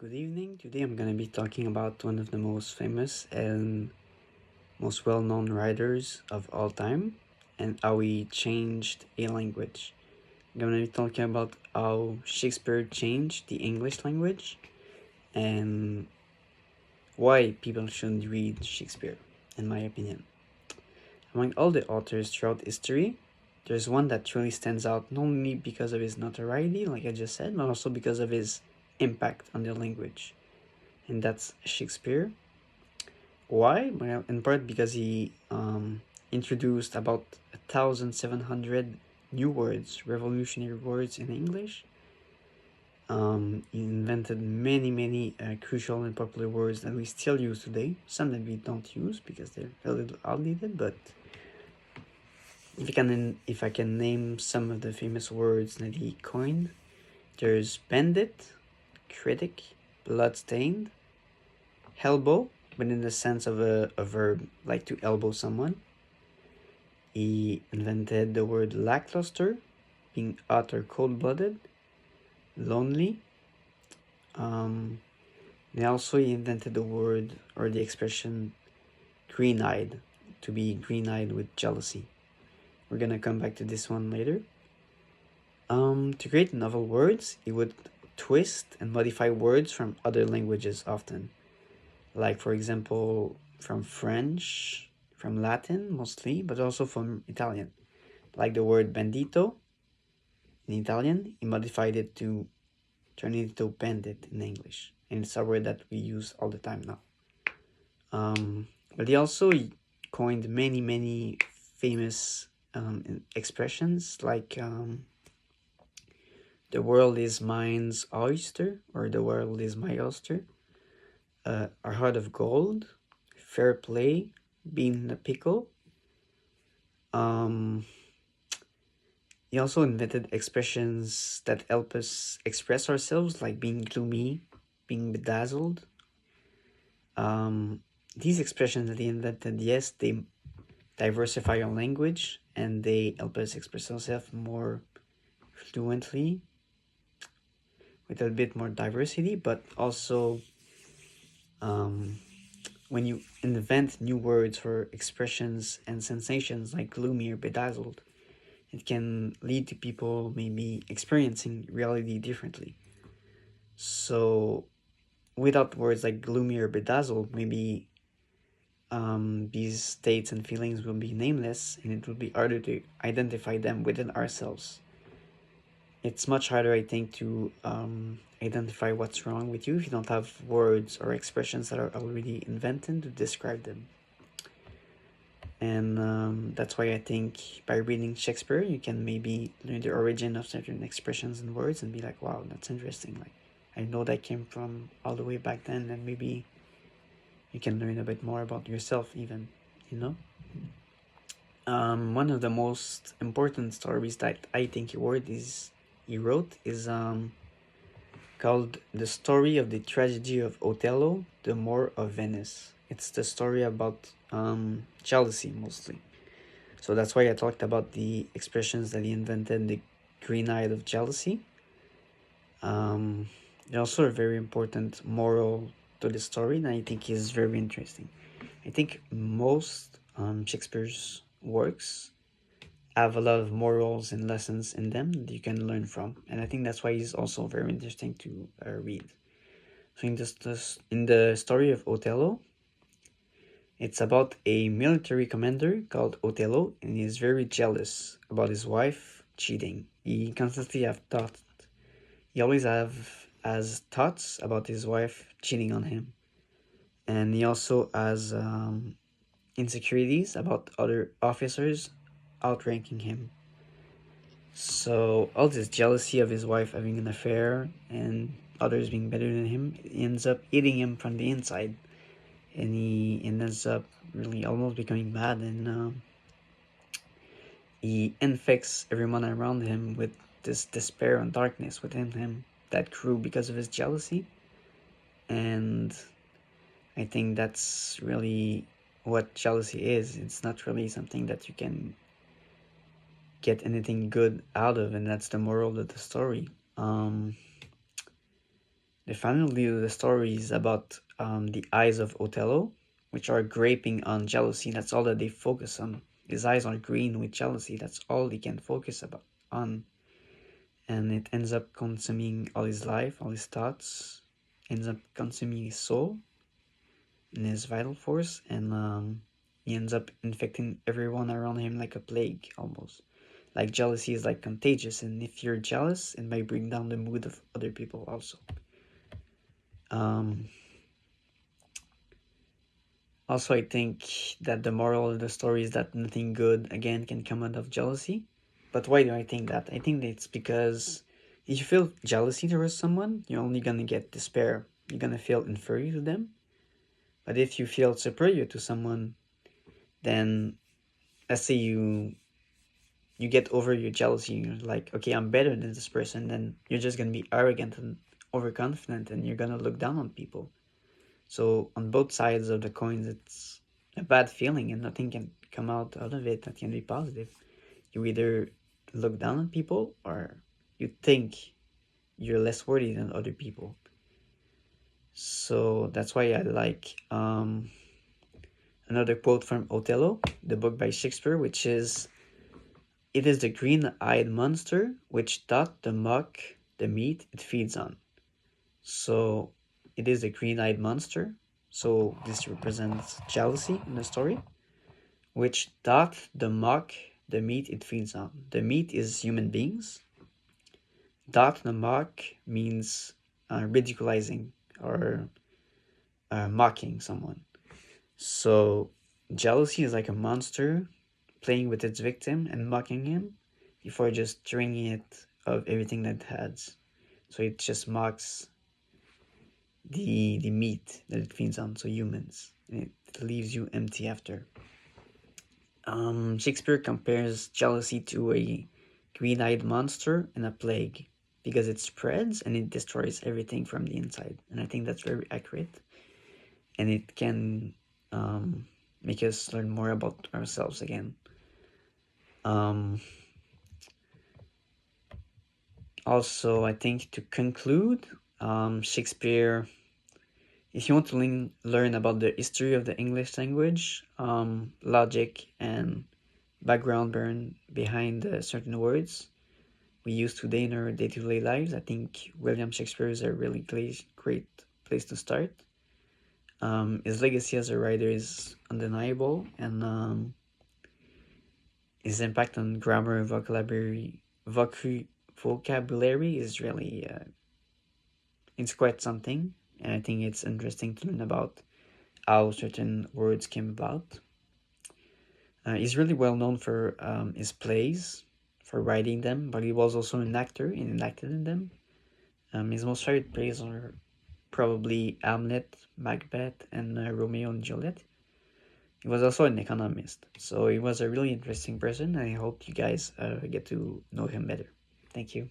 Good evening. Today I'm going to be talking about one of the most famous and most well-known writers of all time and how he changed a language. I'm going to be talking about how Shakespeare changed the English language and why people should read Shakespeare, in my opinion. Among all the authors throughout history, there's one that truly stands out not only because of his notoriety, like I just said, but also because of his impact on the language, and that's Shakespeare. Why? Well, in part because he introduced about 1,700 new words, revolutionary words in English. He invented many crucial and popular words that we still use today. Some that we don't use because they're a little outdated. But if I can name some of the famous words that he coined, there's bandit, critic, bloodstained, elbow, but in the sense of a verb, like to elbow someone. He invented the word lackluster, being hot or cold-blooded, lonely. And also he invented the word or the expression green-eyed, to be green-eyed with jealousy. We're gonna come back to this one later. To create novel words, he would twist and modify words from other languages often. Like, for example, from French, from Latin mostly, but also from Italian. Like the word bandito in Italian, he modified it to turn it into bandit in English. And it's a word that we use all the time now. But he also coined many famous expressions like the world is mine's oyster, or the world is my oyster, a heart of gold, fair play, being in a pickle. He also invented expressions that help us express ourselves, like being gloomy, being bedazzled. These expressions that he invented, yes, they diversify our language and they help us express ourselves more fluently with a bit more diversity, but also when you invent new words for expressions and sensations like gloomy or bedazzled, it can lead to people maybe experiencing reality differently. So without words like gloomy or bedazzled, maybe these states and feelings will be nameless and it will be harder to identify them within ourselves. It's much harder, I think, to identify what's wrong with you if you don't have words or expressions that are already invented to describe them. And that's why I think by reading Shakespeare, you can maybe learn the origin of certain expressions and words and be like, wow, that's interesting. Like, I know that came from all the way back then, and maybe you can learn a bit more about yourself even, you know? One of the most important stories that I think he wrote is called The Story of the Tragedy of Othello, the Moor of Venice. It's the story about jealousy mostly. So that's why I talked about the expressions that he invented, the green eye of jealousy. There's also a very important moral to the story that I think is very interesting. I think most Shakespeare's works have a lot of morals and lessons in them that you can learn from, and I think that's why he's also very interesting to read. So in the story of Othello, it's about a military commander called Othello, and he's very jealous about his wife cheating. He constantly have thoughts. He always has thoughts about his wife cheating on him, and he also has insecurities about other officers outranking him. So all this jealousy of his wife having an affair and others being better than him ends up eating him from the inside, and he ends up really almost becoming mad, and he infects everyone around him with this despair and darkness within him that grew because of his jealousy. And I think that's really what jealousy is. It's not really something that you can get anything good out of, and that's the moral of the story. The final lead of the story is about the eyes of Othello, which are graping on jealousy. That's all that they focus on. His eyes are green with jealousy. That's all he can focus about on, and it ends up consuming all his life, all his thoughts. Ends up consuming his soul and his vital force, and he ends up infecting everyone around him like a plague almost. Like jealousy is like contagious, and if you're jealous, it might bring down the mood of other people also. Um, Also, I think that the moral of the story is that nothing good again can come out of jealousy. But why do I think that? I think it's because if you feel jealousy towards someone, you're only gonna get despair. You're gonna feel inferior to them. But if you feel superior to someone, then let's say you get over your jealousy, you're like, okay, I'm better than this person, then you're just gonna be arrogant and overconfident, and you're gonna look down on people. So on both sides of the coins, it's a bad feeling, and nothing can come out of it that can be positive. You either look down on people, or you think you're less worthy than other people. So that's why I like another quote from Othello, the book by Shakespeare, which is, "It is the green-eyed monster which doth the mock the meat it feeds on." So it is a green-eyed monster. So this represents jealousy in the story, which doth the mock the meat it feeds on. The meat is human beings. Doth the mock means ridiculizing or mocking someone. So jealousy is like a monster playing with its victim and mocking him before just draining it of everything that it has. So it just mocks the meat that it feeds on, so humans, and it leaves you empty after. Shakespeare compares jealousy to a green-eyed monster and a plague because it spreads and it destroys everything from the inside, and I think that's very accurate, and it can make us learn more about ourselves again. Um, Also, I think to conclude, Shakespeare, if you want to learn about the history of the English language, logic and background behind certain words we use today in our day-to-day lives, I think William Shakespeare is a really great place to start. His legacy as a writer is undeniable, and his impact on grammar and vocabulary is really it's quite something, and I think it's interesting to learn about how certain words came about. He's really well known for his plays, for writing them, but he was also an actor and acted in them. His most favorite plays are probably Hamlet, Macbeth, and Romeo and Juliet. He was also an economist, so he was a really interesting person. I hope you guys get to know him better. Thank you.